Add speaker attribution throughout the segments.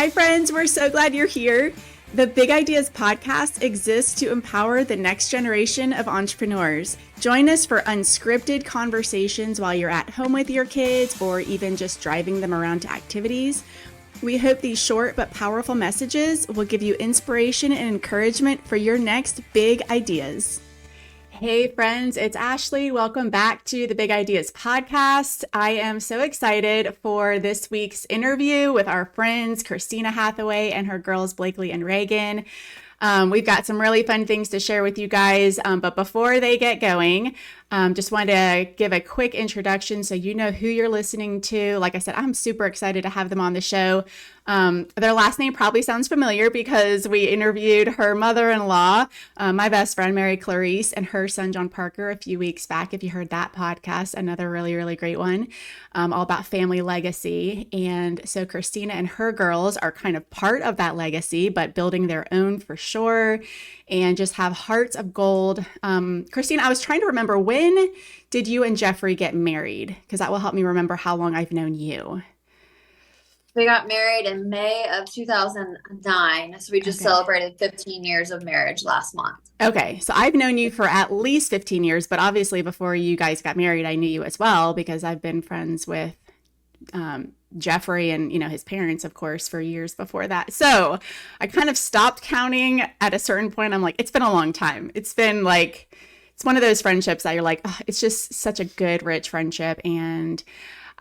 Speaker 1: Hi, friends. We're so glad you're here. The Big Ideas podcast exists to empower the next generation of entrepreneurs. Join us for unscripted conversations while you're at home with your kids or even just driving them around to activities. We hope these short but powerful messages will give you inspiration and encouragement for your next big ideas. Hey friends, it's Ashlee. Welcome back to the Big Ideas podcast. I am so excited for this week's interview with our friends, Christina Hathaway and her girls, Blakely and Reagan. We've got some really fun things to share with you guys, but before they get going, just wanted to give a quick introduction so you know who you're listening to. Like I said, I'm super excited to have them on the show. Their last name probably sounds familiar because we interviewed her mother-in-law, my best friend, Mary Clarice, and her son, John Parker, a few weeks back. If you heard that podcast, another really, really great one, all about family legacy. And so Christina and her girls are kind of part of that legacy, but building their own for sure, and just have hearts of gold. Christina, I was trying to remember, when did you and Jeffrey get married? Because that will help me remember how long I've known you.
Speaker 2: We got married in May of 2009. So we just celebrated 15 years of marriage last month.
Speaker 1: Okay. So I've known you for at least 15 years, but obviously before you guys got married, I knew you as well because I've been friends with Jeffrey and, his parents, of course, for years before that. So I kind of stopped counting at a certain point. I'm like, it's been a long time. It's been like, it's one of those friendships that you're like, oh, it's just such a good, rich friendship. And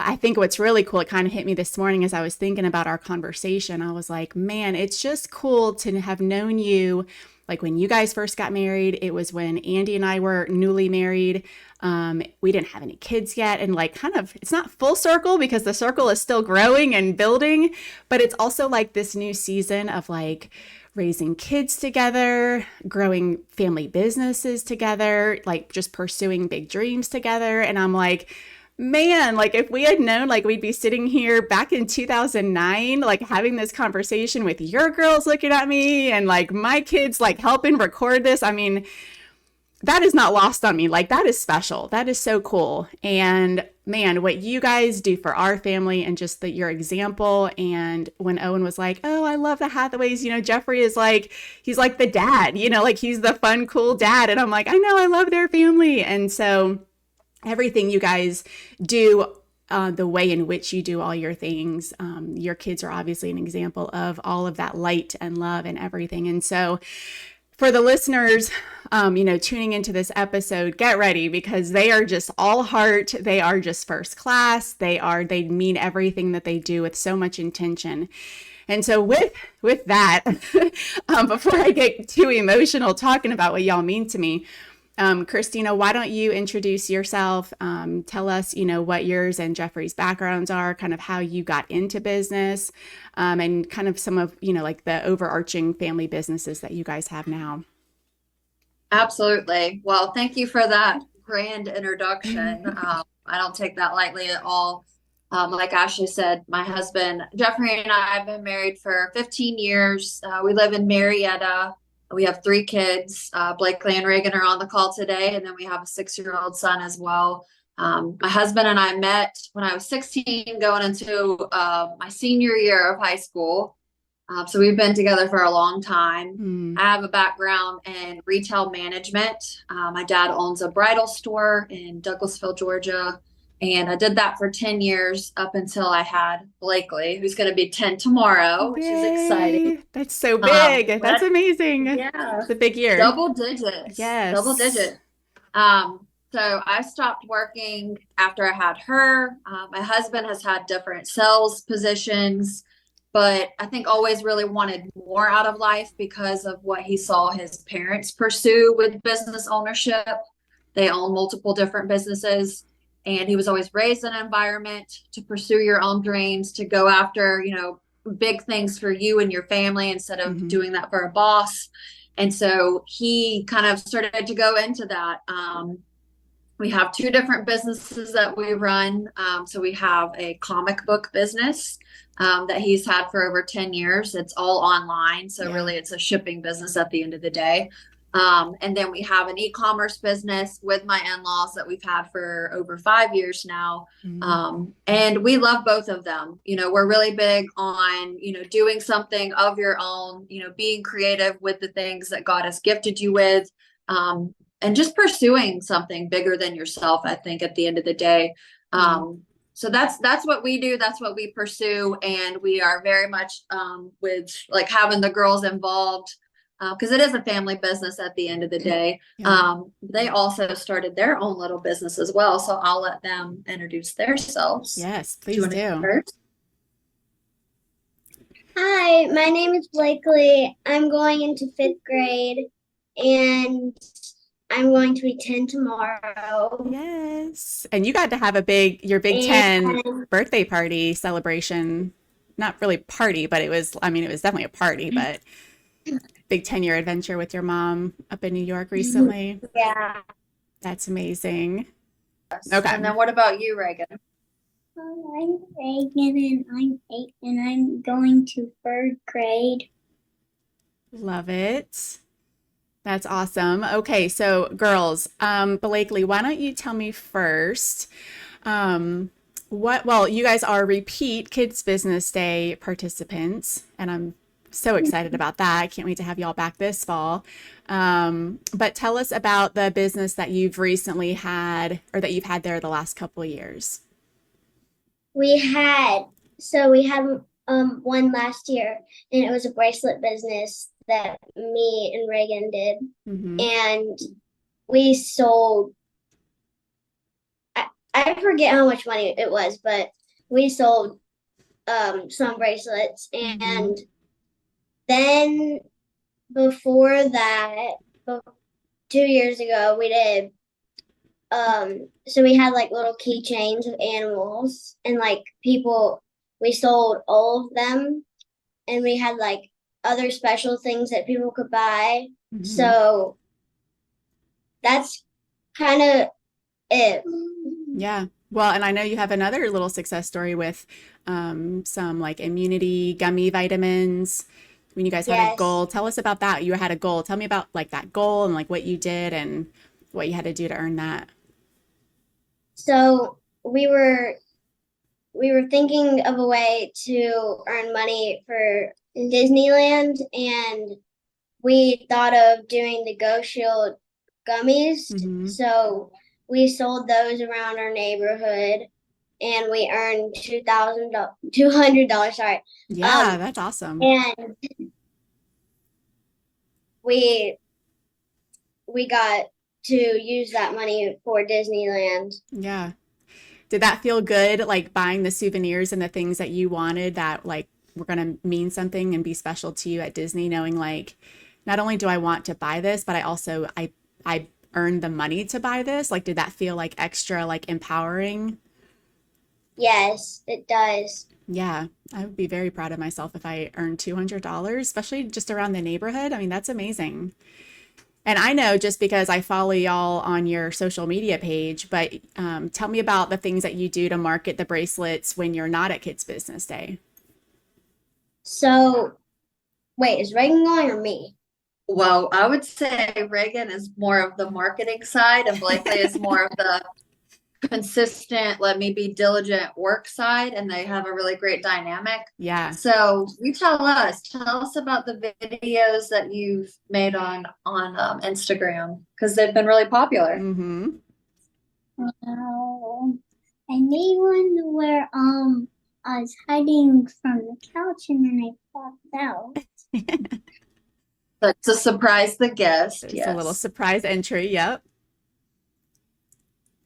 Speaker 1: I think what's really cool, it kind of hit me this morning as I was thinking about our conversation. I was like, man, it's just cool to have known you. Like when you guys first got married, it was when Andy and I were newly married. We didn't have any kids yet. And like kind of, it's not full circle because the circle is still growing and building, but it's also like this new season of like raising kids together, growing family businesses together, like just pursuing big dreams together. And I'm like, man, like if we had known, like we'd be sitting here back in 2009, like having this conversation with your girls looking at me and like my kids, like helping record this. I mean, that is not lost on me. Like that is special. That is so cool. And man, what you guys do for our family and just your example. And when Owen was like, oh, I love the Hathaways, Jeffrey is like, he's like the dad, like he's the fun, cool dad. And I'm like, I know, I love their family. And so everything you guys do, the way in which you do all your things, your kids are obviously an example of all of that light and love and everything. And so for the listeners, tuning into this episode, get ready because they are just all heart. They are just first class. They mean everything that they do with so much intention. And so with that, before I get too emotional talking about what y'all mean to me, Christina, why don't you introduce yourself? Tell us, what yours and Jeffrey's backgrounds are, kind of how you got into business, and kind of some of, like the overarching family businesses that you guys have now.
Speaker 2: Absolutely. Well, thank you for that grand introduction. I don't take that lightly at all. Like Ashlee said, my husband, Jeffrey, and I have been married for 15 years. We live in Marietta. We have 3 kids. Blakely and Reagan are on the call today. And then we have a 6-year-old son as well. My husband and I met when I was 16 going into my senior year of high school. So we've been together for a long time. I have a background in retail management. My dad owns a bridal store in Douglasville, Georgia. And I did that for 10 years up until I had Blakely, who's going to be 10 tomorrow, which is exciting.
Speaker 1: That's so big. That's amazing.
Speaker 2: Yeah.
Speaker 1: It's a big year.
Speaker 2: Double digits.
Speaker 1: Yes.
Speaker 2: Double digit. So I stopped working after I had her. My husband has had different sales positions, but I think always really wanted more out of life because of what he saw his parents pursue with business ownership. They own multiple different businesses. And he was always raised in an environment to pursue your own dreams, to go after, big things for you and your family instead of doing that for a boss. And so he kind of started to go into that. We have 2 different businesses that we run. So we have a comic book business that he's had for over 10 years. It's all online. So really it's a shipping business at the end of the day. And then we have an e-commerce business with my in-laws that we've had for over 5 years now.
Speaker 1: Mm.
Speaker 2: And we love both of them. We're really big on, doing something of your own, being creative with the things that God has gifted you with. And just pursuing something bigger than yourself, I think, at the end of the day.
Speaker 1: Yeah.
Speaker 2: So that's what we do. That's what we pursue. And we are very much with like having the girls involved because it is a family business at the end of the day.
Speaker 1: Yeah.
Speaker 2: They also started their own little business as well. So I'll let them introduce themselves.
Speaker 1: Yes,
Speaker 2: Do you
Speaker 1: please
Speaker 2: want to go
Speaker 1: do.
Speaker 2: first?
Speaker 3: Hi, my name is Blakely. I'm going into fifth grade and I'm going to be 10 tomorrow.
Speaker 1: Yes. And you got to have your Big Ten
Speaker 3: And
Speaker 1: birthday party celebration. Not really party, but it was definitely a party, but big 10-year adventure with your mom up in New York recently.
Speaker 3: yeah.
Speaker 1: That's amazing.
Speaker 2: Yes.
Speaker 1: Okay.
Speaker 2: And then what about you, Reagan?
Speaker 3: I'm Reagan and I'm 8 and I'm going to third grade.
Speaker 1: Love it. That's awesome. Okay, so girls, Blakely, why don't you tell me first, well, you guys are repeat Kids Business Day participants, and I'm so excited about that. I can't wait to have y'all back this fall. But tell us about the business that you've recently had or that you've had there the last couple of years.
Speaker 3: We had one last year and it was a bracelet business that me and Reagan did.
Speaker 1: Mm-hmm.
Speaker 3: And we sold I forget how much money it was, but we sold some bracelets and
Speaker 1: Mm-hmm.
Speaker 3: then before that 2 years ago we did so we had like little keychains of animals and like people we sold all of them and we had like other special things that people could buy.
Speaker 1: Mm-hmm.
Speaker 3: So that's kind of it.
Speaker 1: Yeah. Well, and I know you have another little success story with some like immunity gummy vitamins when you guys had a
Speaker 3: Yes.
Speaker 1: goal. Tell us about that. You had a goal. Tell me about like that goal and like what you did and what you had to do to earn that.
Speaker 3: So we were thinking of a way to earn money for Disneyland, and we thought of doing the Go Shield gummies.
Speaker 1: Mm-hmm.
Speaker 3: So we sold those around our neighborhood, and we earned $200. Sorry,
Speaker 1: Yeah, that's awesome.
Speaker 3: and we got to use that money for Disneyland.
Speaker 1: Yeah. Did that feel good, like buying the souvenirs and the things that you wanted that like were going to mean something and be special to you at Disney, knowing like not only do I want to buy this, but I earned the money to buy this? Like, did that feel like extra like empowering?
Speaker 3: Yes, it does.
Speaker 1: Yeah, I would be very proud of myself if I earned $200, especially just around the neighborhood. I mean, that's amazing. And I know just because I follow y'all on your social media page, but tell me about the things that you do to market the bracelets when you're not at Kids Business Day.
Speaker 3: So, wait, is Reagan going or me?
Speaker 2: Well, I would say Reagan is more of the marketing side and Blakely is more of the consistent, let me be diligent work side, and they have a really great dynamic.
Speaker 1: Yeah.
Speaker 2: So you tell us about the videos that you've made on Instagram because they've been really popular.
Speaker 1: Mm-hmm.
Speaker 3: I made one where I was hiding from the couch and then I popped out.
Speaker 2: But to surprise the guest,
Speaker 1: It's
Speaker 2: yes.
Speaker 1: a little surprise entry. Yep.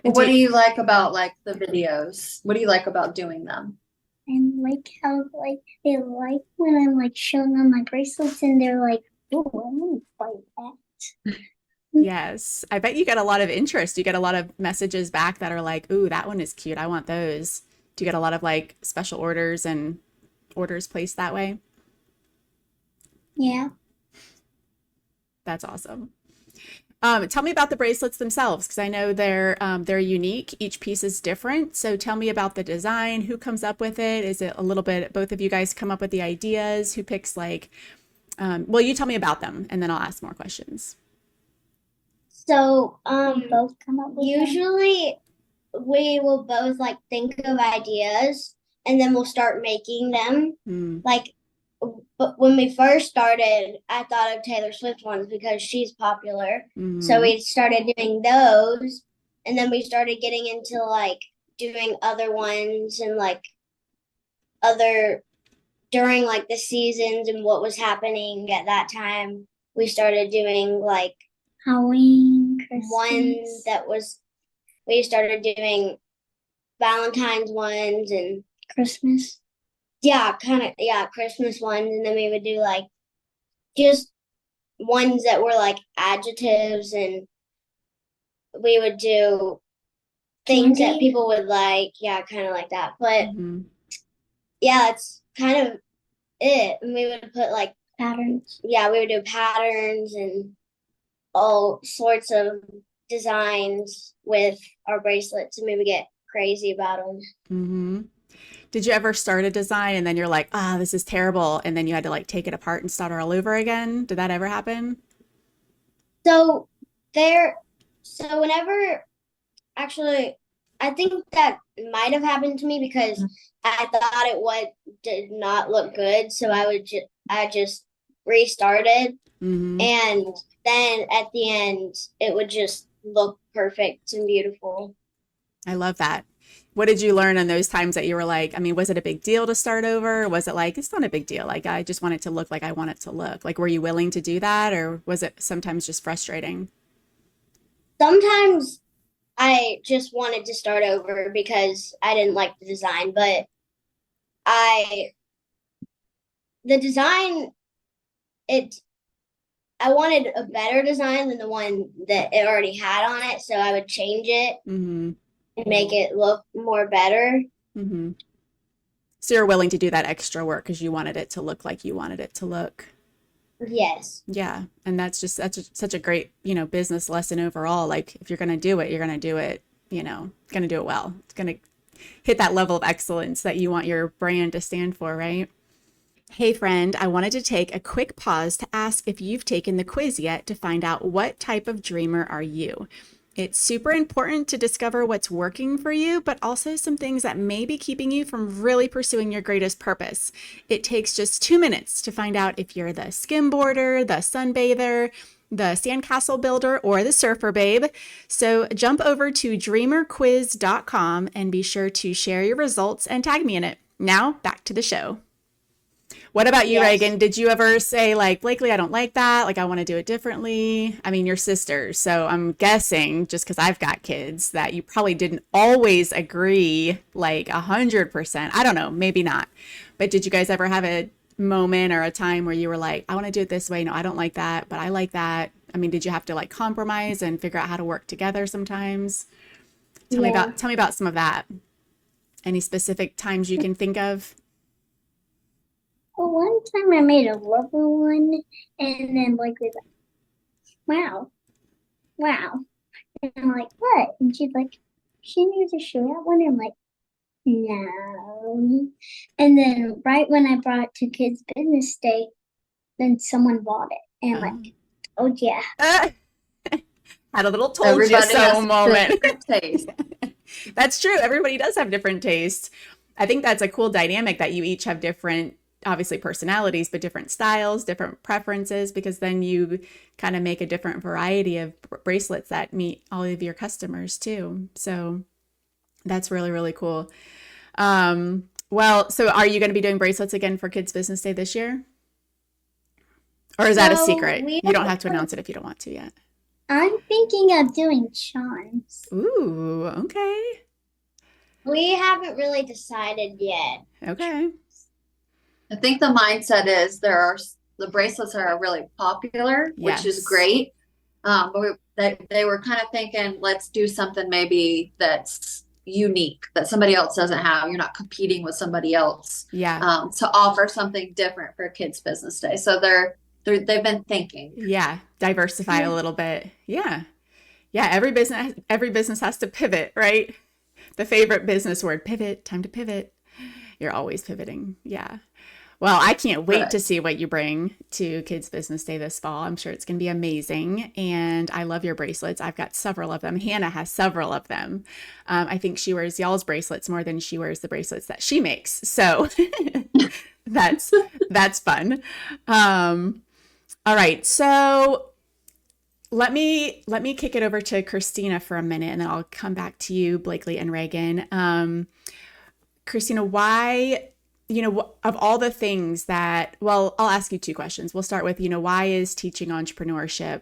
Speaker 2: Well, what do you like about like the videos? What do you like about doing them?
Speaker 3: I like how like they like when I'm like showing them my bracelets and they're like, oh, I want to buy that.
Speaker 1: Yes. I bet you get a lot of interest. You get a lot of messages back that are like, ooh, that one is cute. I want those. Do you get a lot of like special orders and orders placed that way?
Speaker 3: Yeah.
Speaker 1: That's awesome. Tell me about the bracelets themselves, because I know they're unique. Each piece is different. So tell me about the design. Who comes up with it? Is it a little bit both of you guys come up with the ideas? Who picks like? Well, you tell me about them, and then I'll ask more questions.
Speaker 3: So,
Speaker 4: Both come up with them?
Speaker 3: usually we will both like think of ideas and then we'll start making them. Like, but when we first started, I thought of Taylor Swift ones because she's popular. So we started doing those, and then we started getting into like doing other ones and like other during like the seasons and what was happening at that time. We started doing like
Speaker 4: Halloween, Christmas.
Speaker 3: one that was we started doing Valentine's ones and
Speaker 4: Christmas.
Speaker 3: Christmas ones, and then we would do like just ones that were like adjectives, and we would do things that people would like, kind of like that. But yeah, that's kind of it. And we would put like
Speaker 4: Patterns.
Speaker 3: Yeah, we would do patterns and all sorts of designs with our bracelets, and we would get crazy about them.
Speaker 1: Did you ever start a design and then you're like, this is terrible, and then you had to like take it apart and start all over again? Did that ever happen?
Speaker 3: So whenever, actually, I think that might have happened to me because I thought did not look good, so I just restarted, and then at the end it would just look perfect and beautiful.
Speaker 1: I love that. What did you learn in those times that you were like, I mean, was it a big deal to start over? Or was it like, it's not a big deal, like I just want it to look like I want it to look? Like, were you willing to do that, or was it sometimes just frustrating?
Speaker 3: Sometimes I just wanted to start over because I didn't like the design, but the design, I wanted a better design than the one that it already had on it, so I would change it and make it look more better.
Speaker 1: So you're willing to do that extra work because you wanted it to look like you wanted it to look.
Speaker 3: Yes.
Speaker 1: Yeah. And that's such a great, business lesson overall. Like, if you're going to do it, you're going to do it, going to do it well. It's going to hit that level of excellence that you want your brand to stand for, right? Hey friend, I wanted to take a quick pause to ask if you've taken the quiz yet to find out what type of dreamer are you. It's super important to discover what's working for you, but also some things that may be keeping you from really pursuing your greatest purpose. It takes just 2 minutes to find out if you're the skimboarder, the sunbather, the sandcastle builder, or the surfer babe. So jump over to dreamerquiz.com and be sure to share your results and tag me in it. Now back to the show. What about you, Reagan? Did you ever say like, Blakely, I don't like that. Like, I want to do it differently? I mean, you're sisters, so I'm guessing just because I've got kids that you probably didn't always agree like 100%. I don't know, maybe not. But did you guys ever have a moment or a time where you were like, I want to do it this way. No, I don't like that, but I like that. I mean, did you have to like compromise and figure out how to work together sometimes? Tell me about some of that. Any specific times you can think of?
Speaker 4: Well, one time I made a rubber one, and then Blakely was like, wow. And I'm like, what? And she's like, shouldn't you just show that one? And I'm like, no. And then right when I brought it to Kids Business Day, then someone bought it. And I'm like, oh yeah.
Speaker 1: Had a little told you so moment. Taste. That's true. Everybody does have different tastes. I think that's a cool dynamic that you each have different, obviously, personalities, but different styles, different preferences, because then you kind of make a different variety of bracelets that meet all of your customers too. So that's really, really cool. Well, so are you going to be doing bracelets again for Kids Business Day this year? Or is that a secret? You don't have to announce it if you don't want to yet.
Speaker 4: I'm thinking of doing charms.
Speaker 1: Ooh, okay.
Speaker 3: We haven't really decided yet.
Speaker 1: Okay.
Speaker 2: I think the mindset is the bracelets are really popular, which is great. But they were kind of thinking, let's do something maybe that's unique that somebody else doesn't have. You're not competing with somebody else.
Speaker 1: Yeah.
Speaker 2: To offer something different for Kids Business Day. So they've been thinking.
Speaker 1: Yeah. Diversify a little bit. Yeah. Yeah. Every business has to pivot, right? The favorite business word, pivot, time to pivot. You're always pivoting. Yeah. Well, I can't wait
Speaker 2: But
Speaker 1: to see what you bring to Kids Business Day this fall. I'm sure it's going to be amazing. And I love your bracelets. I've got several of them. Hannah has several of them. I think she wears y'all's bracelets more than she wears the bracelets that she makes. So that's fun. All right. So let me kick it over to Christina for a minute, and then I'll come back to you, Blakely and Reagan. Christina, why, of all the things that, well, I'll ask you two questions. We'll start with, why is teaching entrepreneurship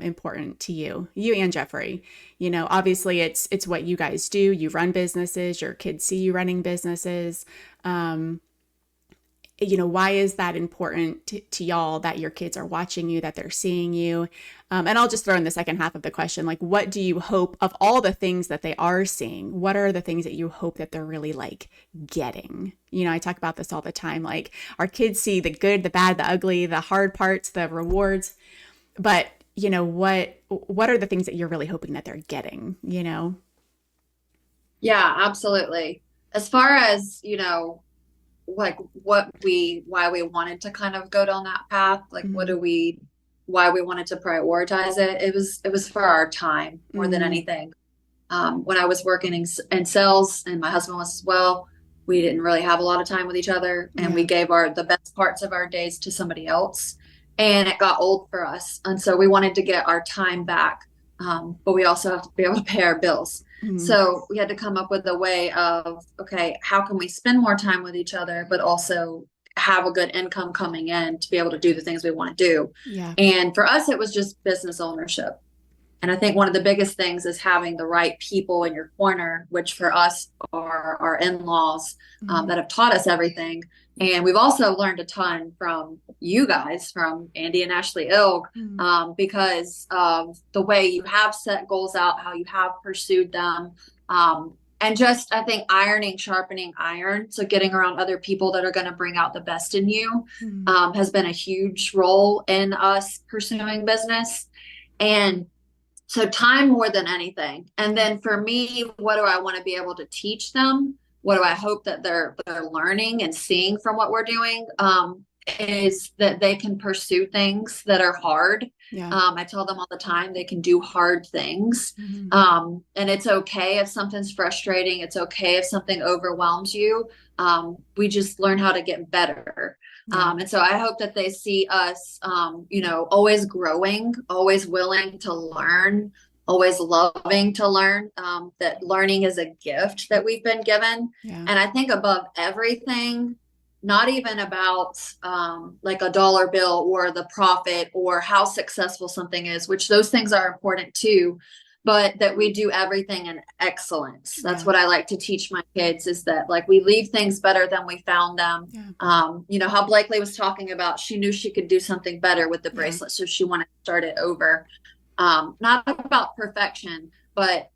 Speaker 1: important to you and Jeffrey? Obviously it's what you guys do. You run businesses, your kids see you running businesses. Why is that important to y'all, that your kids are watching you, that they're seeing you? And I'll just throw in the second half of the question, like, what do you hope of all the things that they are seeing? What are the things that you hope that they're really like getting? I talk about this all the time. Like, our kids see the good, the bad, the ugly, the hard parts, the rewards. But, what are the things that you're really hoping that they're getting,
Speaker 2: yeah, absolutely. As far as, like why we wanted to kind of go down that path, like why we wanted to prioritize it. It was for our time more than anything. When I was working in sales, and my husband was as well, we didn't really have a lot of time with each other, and we gave the best parts of our days to somebody else, and it got old for us. And so we wanted to get our time back. But we also have to be able to pay our bills. So we had to come up with a way of, okay, how can we spend more time with each other, but also have a good income coming in to be able to do the things we want to do.
Speaker 1: Yeah.
Speaker 2: And for us, it was just business ownership. And I think one of the biggest things is having the right people in your corner, which for us are our in-laws that have taught us everything. And we've also learned a ton from you guys, from Andy and Ashlee Ilg, because of the way you have set goals out, how you have pursued them. And just, I think, sharpening iron. So getting around other people that are going to bring out the best in you has been a huge role in us pursuing business. And so time more than anything. And then for me, what do I want to be able to teach them? What do I hope that they're learning and seeing from what we're doing? Is that they can pursue things that are hard.
Speaker 1: Yeah.
Speaker 2: I tell them all the time, they can do hard things. And it's okay if something's frustrating. It's okay if something overwhelms you. We just learn how to get better. And so I hope that they see us, always growing, always willing to learn, always loving to learn, that learning is a gift that we've been given.
Speaker 1: Yeah.
Speaker 2: And I think above everything, not even about like a dollar bill or the profit or how successful something is, which those things are important too, but that we do everything in excellence. That's what I like to teach my kids, is that like we leave things better than we found them. Yeah. How Blakely was talking about, she knew she could do something better with the bracelet. So she wanted to start it over. Not about perfection, but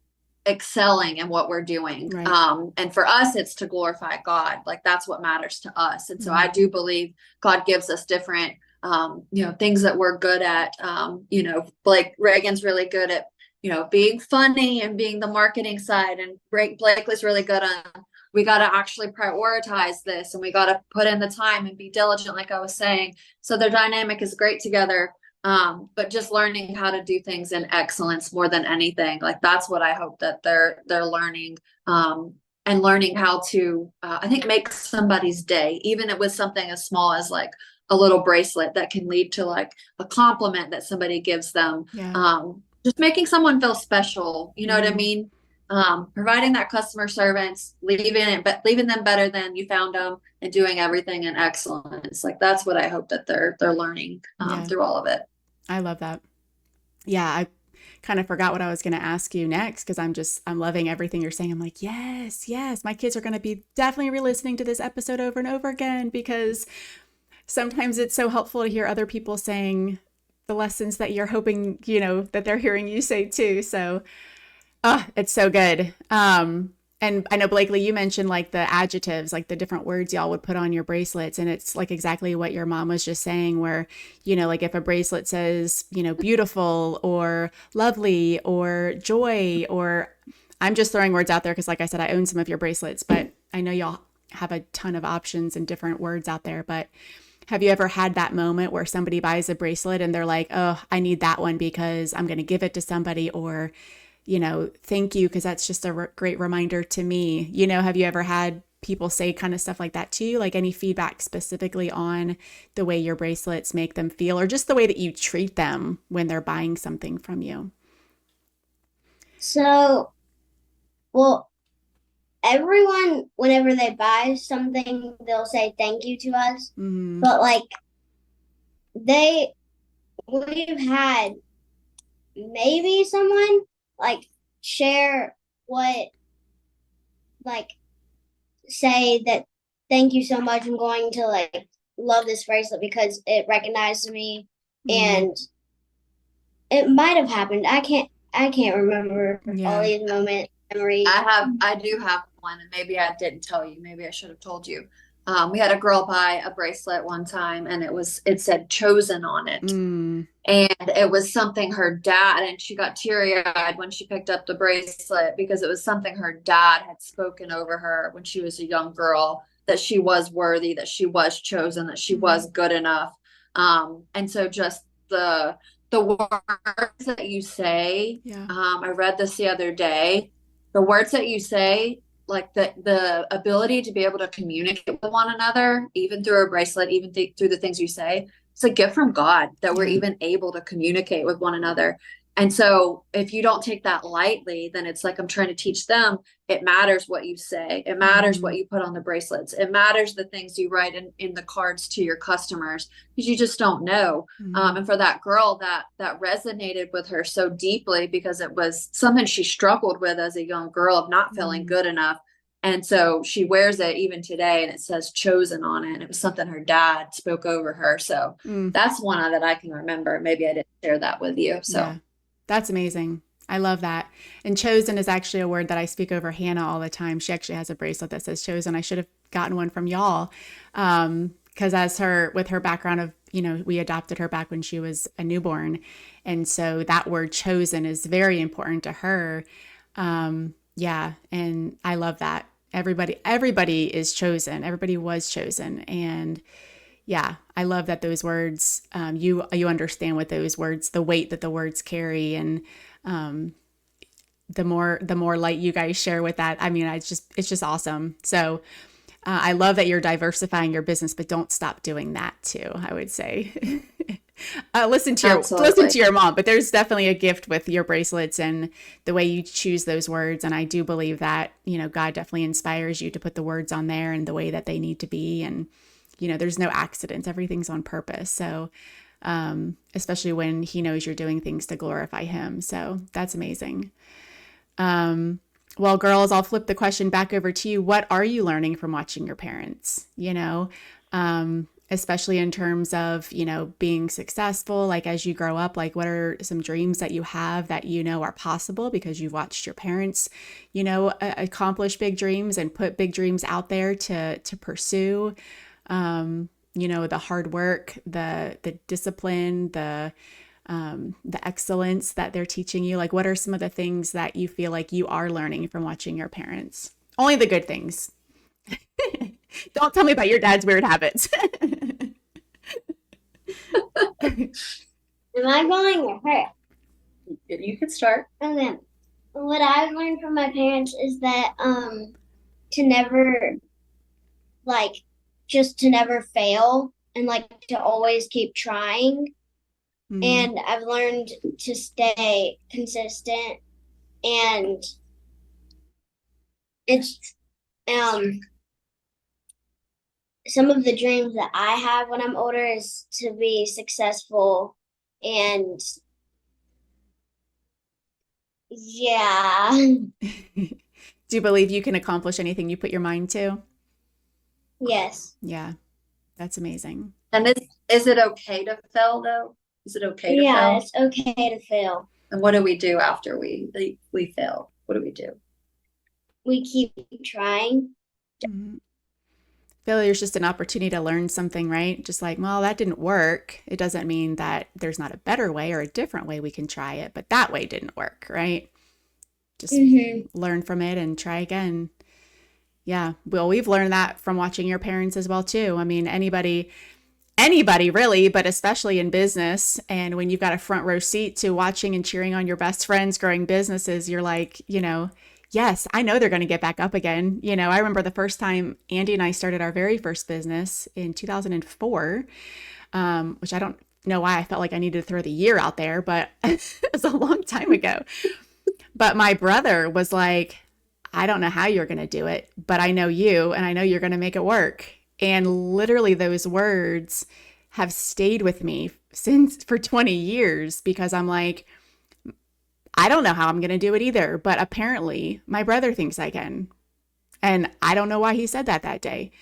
Speaker 2: excelling in what we're doing. Right. And for us, it's to glorify God. Like that's what matters to us. And so I do believe God gives us different, things that we're good at. Reagan's really good at, being funny and being the marketing side, and Blakely's really good on, we got to actually prioritize this, and we got to put in the time and be diligent, like I was saying. So their dynamic is great together. But just learning how to do things in excellence more than anything. Like that's what I hope that they're learning, and learning how to, I think, make somebody's day, even if it was something as small as like a little bracelet that can lead to like a compliment that somebody gives them. Yeah. Just making someone feel special. You know what I mean? Providing that customer service, leaving them better than you found them, and doing everything in excellence. Like that's what I hope that they're learning through all of it.
Speaker 1: I love that. Yeah, I kind of forgot what I was going to ask you next, because I'm loving everything you're saying. I'm like, yes, my kids are going to be definitely re-listening to this episode over and over again, because sometimes it's so helpful to hear other people saying the lessons that you're hoping, that they're hearing you say too. So it's so good. And I know, Blakely, you mentioned like the adjectives, like the different words y'all would put on your bracelets. And it's like exactly what your mom was just saying, where, like if a bracelet says, beautiful or lovely or joy, or I'm just throwing words out there because, like I said, I own some of your bracelets, but I know y'all have a ton of options and different words out there. But have you ever had that moment where somebody buys a bracelet and they're like, oh, I need that one because I'm going to give it to somebody, or, thank you, because that's just a great reminder to me. Have you ever had people say kind of stuff like that to you? Like any feedback specifically on the way your bracelets make them feel, or just the way that you treat them when they're buying something from you?
Speaker 3: So, well, everyone, whenever they buy something, they'll say thank you to us.
Speaker 1: Mm-hmm.
Speaker 3: But we've had maybe someone share what, say that thank you so much. I'm going to love this bracelet because it recognized me,
Speaker 1: Mm-hmm.
Speaker 3: and it might have happened. I can't remember all these memories.
Speaker 2: I do have one, and maybe I didn't tell you. Maybe I should have told you. We had a girl buy a bracelet one time, and it said chosen on it.
Speaker 1: Mm.
Speaker 2: And it was something her dad, and she got teary-eyed when she picked up the bracelet because it was something her dad had spoken over her when she was a young girl, that she was worthy, that she was chosen, that she was good enough. And so just the words that you say, I read this the other day, the words that you say, like the ability to be able to communicate with one another, even through a bracelet, even through the things you say, it's a gift from God that we're even able to communicate with one another. And so if you don't take that lightly, then it's like I'm trying to teach them. It matters what you say. It matters what you put on the bracelets. It matters the things you write in the cards to your customers, because you just don't know. And for that girl, that resonated with her so deeply because it was something she struggled with as a young girl, of not feeling good enough. And so she wears it even today, and it says chosen on it. And it was something her dad spoke over her. So that's one that I can remember. Maybe I didn't share that with you. So
Speaker 1: yeah, that's amazing. I love that. And chosen is actually a word that I speak over Hannah all the time. She actually has a bracelet that says chosen. I should have gotten one from y'all. Because with her background of, we adopted her back when she was a newborn. And so that word chosen is very important to her. Yeah. And I love that. Everybody is chosen. Everybody was chosen. And yeah, I love that those words, you understand what those words, the weight that the words carry. And, the more light you guys share with that, I mean, it's just awesome. So, I love that you're diversifying your business, but don't stop doing that too, I would say. Listen to your mom, but there's definitely a gift with your bracelets and the way you choose those words. And I do believe that, God definitely inspires you to put the words on there and the way that they need to be. And, there's no accidents. Everything's on purpose. So, especially when he knows you're doing things to glorify him. So that's amazing. Well, girls, I'll flip the question back over to you. What are you learning from watching your parents? Especially in terms of, being successful, like as you grow up, like what are some dreams that you have that are possible because you've watched your parents, accomplish big dreams and put big dreams out there to pursue, the hard work, the discipline, the excellence that they're teaching you. Like, what are some of the things that you feel like you are learning from watching your parents? Only the good things. Don't tell me about your dad's weird habits.
Speaker 3: Am I going or her?
Speaker 2: you can start.
Speaker 3: Okay. What I've learned from my parents is that to never to never fail, and to always keep trying. And I've learned to stay consistent, and it's some of the dreams that I have when I'm older is to be successful, and yeah.
Speaker 1: Do you believe you can accomplish anything you put your mind to?
Speaker 3: Yes.
Speaker 1: Yeah, that's amazing.
Speaker 2: And is it okay to fail though? Is it okay to fail?
Speaker 3: Yeah, it's okay to fail.
Speaker 2: And what do we do after we fail? What do we do?
Speaker 3: We keep trying.
Speaker 1: Failure is just an opportunity to learn something, right? Just like, well, that didn't work. It doesn't mean that there's not a better way or a different way we can try it, but that way didn't work, right? Just learn from it and try again. Yeah. Well, we've learned that from watching your parents as well too. I mean, anybody really, but especially in business. And when you've got a front row seat to watching and cheering on your best friends growing businesses, you're like, yes, I know they're going to get back up again. I remember the first time Andy and I started our very first business in 2004, which I don't know why I felt like I needed to throw the year out there, but it was a long time ago. But my brother was like, I don't know how you're going to do it, but I know you and I know you're going to make it work. And literally those words have stayed with me for 20 years because I'm like, I don't know how I'm going to do it either, but apparently my brother thinks I can. And I don't know why he said that day.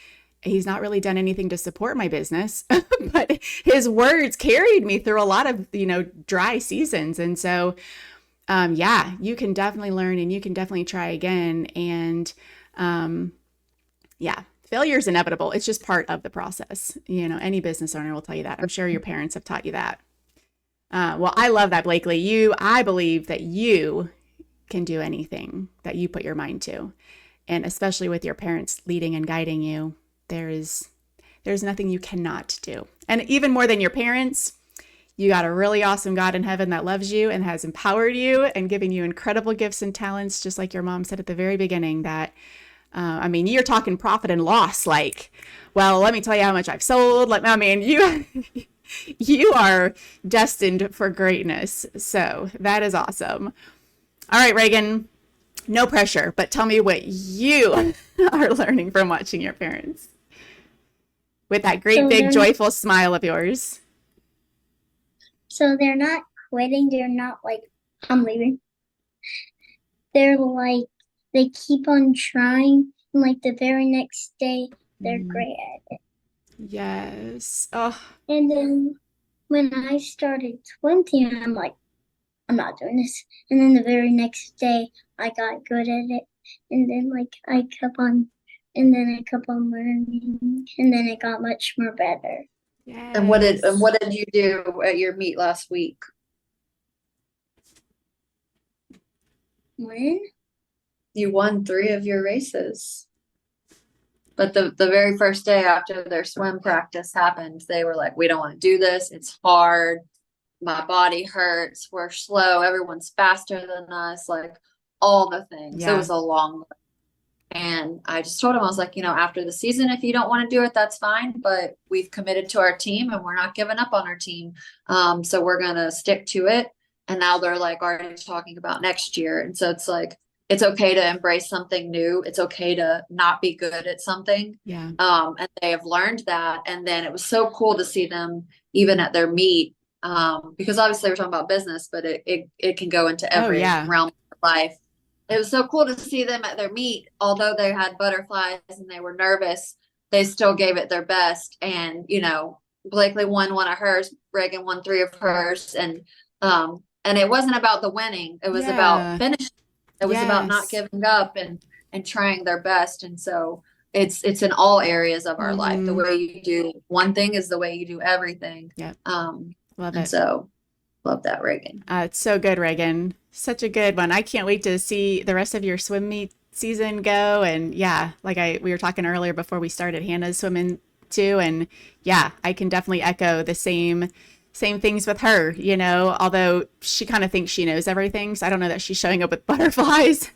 Speaker 1: He's not really done anything to support my business, but his words carried me through a lot of, dry seasons. And so, yeah, you can definitely learn and you can definitely try again. And, yeah, failure is inevitable. It's just part of the process. Any business owner will tell you that. I'm sure your parents have taught you that. Well, I love that, Blakely. I believe that you can do anything that you put your mind to. And especially with your parents leading and guiding you, there's nothing you cannot do. And even more than your parents, you got a really awesome God in heaven that loves you and has empowered you and given you incredible gifts and talents, just like your mom said at the very beginning that, you're talking profit and loss. Like, well, let me tell you how much I've sold. You are destined for greatness. So that is awesome. All right, Reagan, no pressure, but tell me what you are learning from watching your parents with that great, big, joyful smile of yours.
Speaker 4: So they're not quitting. They're not like, I'm leaving. They're like, they keep on trying. And like the very next day, they're great at it.
Speaker 1: Yes. Oh.
Speaker 4: And then when I started 20, I'm like, I'm not doing this. And then the very next day, I got good at it. And then I kept on learning. And then it got much more better.
Speaker 1: Yes.
Speaker 2: And what did you do at your meet last week?
Speaker 4: When?
Speaker 2: You won 3 of your races. But the very first day after their swim practice happened, they were like, we don't want to do this. It's hard. My body hurts. We're slow. Everyone's faster than us. Like all the things.
Speaker 1: Yeah.
Speaker 2: It was a long. And I just told him, I was like, after the season, if you don't want to do it, that's fine. But we've committed to our team and we're not giving up on our team. So we're going to stick to it. And now they're like already talking about next year. And so it's like, it's okay to embrace something new. It's okay to not be good at something.
Speaker 1: Yeah.
Speaker 2: And they have learned that. And then it was so cool to see them even at their meet. Because obviously we're talking about business, but it can go into every realm of life. It was so cool to see them at their meet. Although they had butterflies and they were nervous, they still gave it their best. And, Blakely won 1 of hers, Reagan won 3 of hers. And it wasn't about the winning. It was about finishing. It was about not giving up and trying their best. And so it's in all areas of our life. The way you do one thing is the way you do everything.
Speaker 1: Yeah.
Speaker 2: Love it. So love that, Reagan.
Speaker 1: It's so good, Reagan. Such a good one. I can't wait to see the rest of your swim meet season go. And yeah, we were talking earlier before we started, Hannah's swimming too. And yeah, I can definitely echo the same things with her, although she kind of thinks she knows everything. So I don't know that she's showing up with butterflies.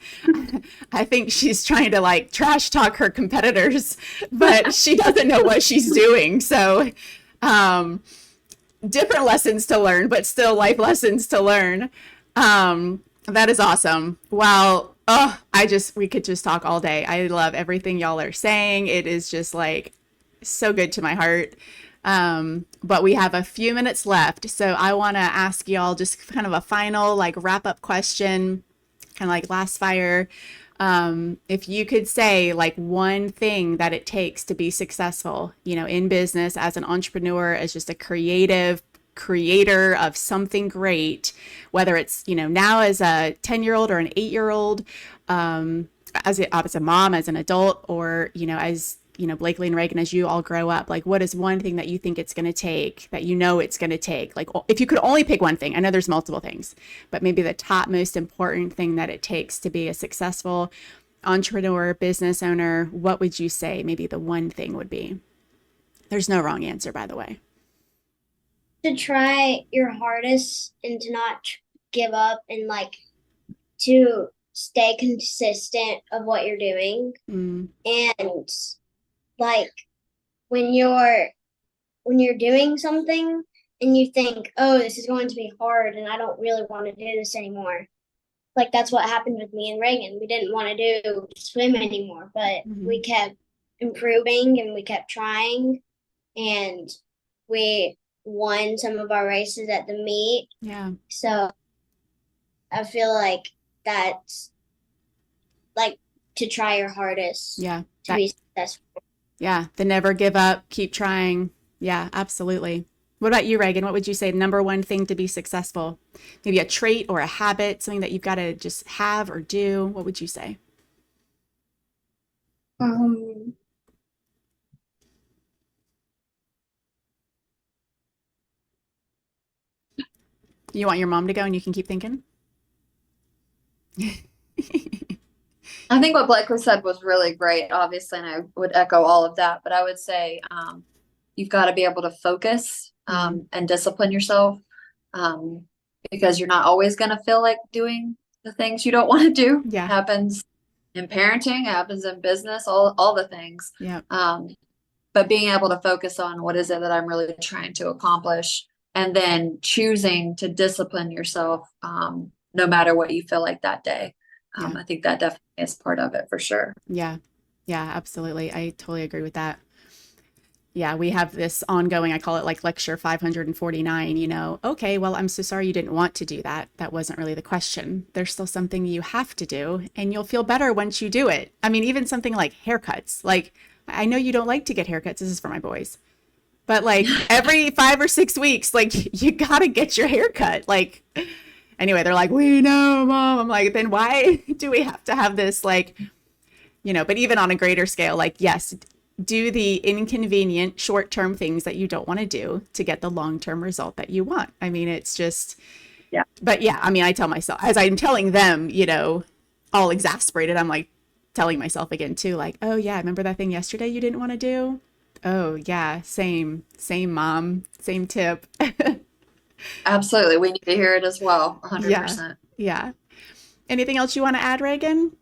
Speaker 1: I think she's trying to trash talk her competitors, but she doesn't know what she's doing. So, different lessons to learn, but still life lessons to learn. That is awesome. Wow. Oh, we could just talk all day. I love everything y'all are saying. It is just so good to my heart. But we have a few minutes left. So I want to ask y'all just kind of a final wrap up question, kind of last fire. If you could say one thing that it takes to be successful, in business, as an entrepreneur, as just a creator of something great, whether it's, now as a 10-year-old or an 8-year-old, as a mom, as an adult, or, as Blakely and Reagan, as you all grow up, what is one thing that you think it's going to take, that it's going to take? If you could only pick one thing, I know there's multiple things, but maybe the top most important thing that it takes to be a successful entrepreneur, business owner, what would you say maybe the one thing would be? There's no wrong answer, by the way.
Speaker 3: To try your hardest and to not give up, and like to stay consistent of what you're doing. And like when you're doing something and you think, oh, this is going to be hard and I don't really want to do this anymore. Like that's what happened with me and Reagan. We didn't want to do swim anymore, but we kept improving and we kept trying, and we won some of our races at the meet.
Speaker 1: Yeah.
Speaker 3: So I feel like that's like to try your hardest.
Speaker 1: Yeah.
Speaker 3: To be successful.
Speaker 1: Yeah. The never give up, keep trying. Yeah, absolutely. What about you, Reagan? What would you say number one thing to be successful? Maybe a trait or a habit, something that you've got to just have or do. What would you say? You want your mom to go and you can keep thinking?
Speaker 2: I think what Blake said was really great, obviously, and I would echo all of that. But I would say you've got to be able to focus and discipline yourself, because you're not always going to feel like doing the things you don't want to do.
Speaker 1: Yeah.
Speaker 2: It happens in parenting, it happens in business, all the things.
Speaker 1: Yeah.
Speaker 2: But being able to focus on what is it that I'm really trying to accomplish, and then choosing to discipline yourself no matter what you feel like that day. I think that definitely is part of it for sure.
Speaker 1: Yeah. Yeah, absolutely. I totally agree with that. Yeah, we have this ongoing, I call it like lecture 549, okay, well, I'm so sorry you didn't want to do that. That wasn't really the question. There's still something you have to do, and you'll feel better once you do it. I mean, even something like haircuts. Like, I know you don't like to get haircuts. This is for my boys. But like every 5 or 6 weeks, like you got to get your hair cut. Like, anyway, they're like, we know, Mom. I'm like, then why do we have to have this? Like, but even on a greater scale, like, yes, do the inconvenient short-term things that you don't want to do to get the long-term result that you want. I mean, it's just,
Speaker 2: yeah.
Speaker 1: But yeah, I mean, I tell myself, as I'm telling them, all exasperated, I'm like telling myself again too, like, oh yeah, remember that thing yesterday you didn't want to do? Oh yeah, same Mom, same tip.
Speaker 2: Absolutely. We need to hear it as well. 100%.
Speaker 1: Yeah. Anything else you want to add, Reagan?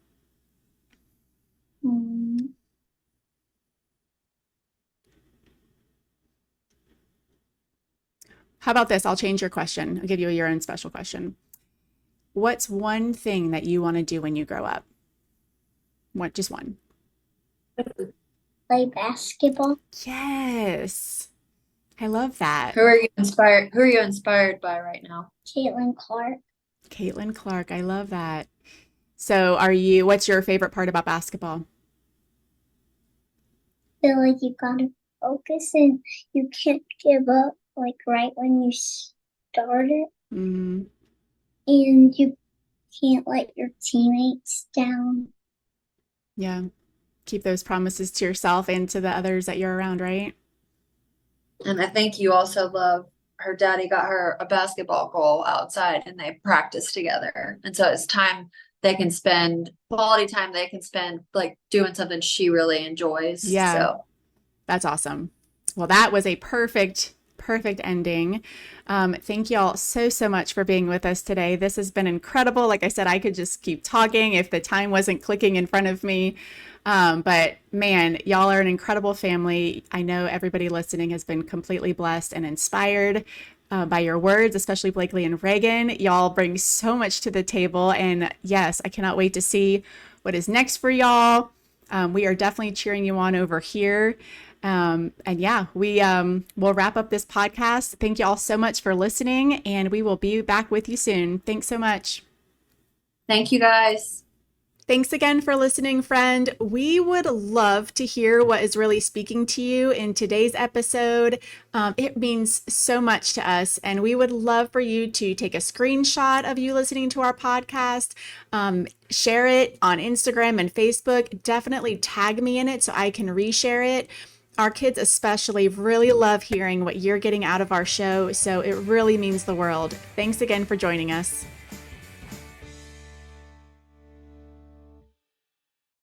Speaker 1: How about this? I'll change your question. I'll give you your own special question. What's one thing that you want to do when you grow up? What? Just one.
Speaker 4: Play basketball.
Speaker 1: Yes. I love that.
Speaker 2: Who are you inspired by right now?
Speaker 4: Caitlin Clark.
Speaker 1: Caitlin Clark. I love that. So what's your favorite part about basketball?
Speaker 4: I feel like you gotta focus and you can't give up like right when you start it.
Speaker 1: Mm-hmm.
Speaker 4: And you can't let your teammates down.
Speaker 1: Yeah. Keep those promises to yourself and to the others that you're around, right?
Speaker 2: And I think you also love her daddy got her a basketball goal outside and they practice together. And so it's quality time they can spend like doing something she really enjoys.
Speaker 1: Yeah.
Speaker 2: So
Speaker 1: that's awesome. Well, that was a perfect ending. Thank you all so much for being with us today. This has been incredible. Like I said, I could just keep talking if the time wasn't clicking in front of me. But man, y'all are an incredible family. I know everybody listening has been completely blessed and inspired by your words, especially Blakely and Reagan. Y'all bring so much to the table. And yes, I cannot wait to see what is next for y'all. We are definitely cheering you on over here. And yeah, we'll wrap up this podcast. Thank you all so much for listening, and we will be back with you soon. Thanks so much.
Speaker 2: thank you guys.
Speaker 1: Thanks again for listening, friend. We would love to hear what is really speaking to you in today's episode. It means so much to us, and we would love for you to take a screenshot of you listening to our podcast, share it on Instagram and Facebook. Definitely tag me in it so I can reshare it. Our kids especially really love hearing what you're getting out of our show, so it really means the world. Thanks again for joining us.